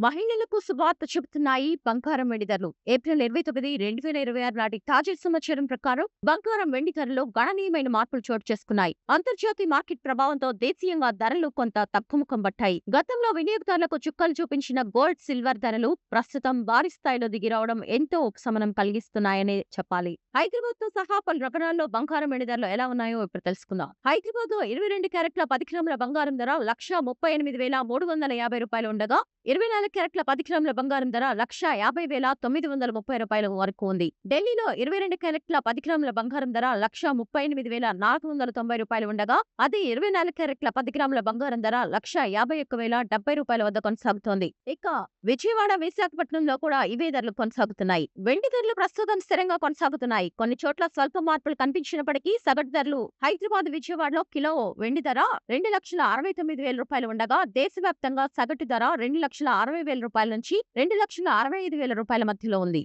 మహిళలకు శుభవార్త చెబుతున్నాయి బంగారం వెండి ధరలు. ఏప్రిల్ 29, 2026 నాటి తాజా సమాచారం ప్రకారం బంగారం వెండి ధరల్లో గణనీయమైన మార్పులు చోటు చేసుకున్నాయి. అంతర్జాతీయ మార్కెట్ ప్రభావంతో దేశీయంగా ధరలు కొంత తగ్గుముఖం పట్టాయి. గతంలో వినియోగదారులకు చుక్కలు చూపించిన గోల్డ్, సిల్వర్ ధరలు ప్రస్తుతం భారీ స్థాయిలో దిగిరావడం ఎంతో ఉపశమనం కలిగిస్తున్నాయనే చెప్పాలి. హైదరాబాద్ తో సహా పలు నగరాల్లో బంగారం వెండి ధరలు ఎలా ఉన్నాయో ఇప్పుడు తెలుసుకుందాం. హైదరాబాద్ లో 22 క్యారెట్ల 10 గ్రాముల బంగారం ధర 1,38,350 రూపాయలు ఉండగా, 24 క్యారెట్ల 10 గ్రాముల బంగారం ధర 1,50,930 రూపాయల వరకు ఉంది. ఢిల్లీలో 22 క్యారెట్ల 10 గ్రాముల బంగారం ధర 1,38,490 రూపాయలు ఉండగా, అదే 24 క్యారెట్ల 10 గ్రాముల బంగారం ధర 1,51,070 రూపాయల వద్ద కొనసాగుతోంది. ఇక విజయవాడ, విశాఖపట్నంలో కూడా ఇవే ధరలు కొనసాగుతున్నాయి. వెండి ధరలు ప్రస్తుతం స్థిరంగా కొనసాగుతున్నాయి. కొన్ని చోట్ల స్వల్ప మార్పులు కనిపించినప్పటికీ సగటు ధరలు హైదరాబాద్, విజయవాడలో కిలో వెండి ధర 2,69,000 రూపాయలు ఉండగా, దేశవ్యాప్తంగా సగటు ధర 2,60,000 రూపాయల నుంచి 2,65,000 రూపాయల మధ్యలో ఉంది.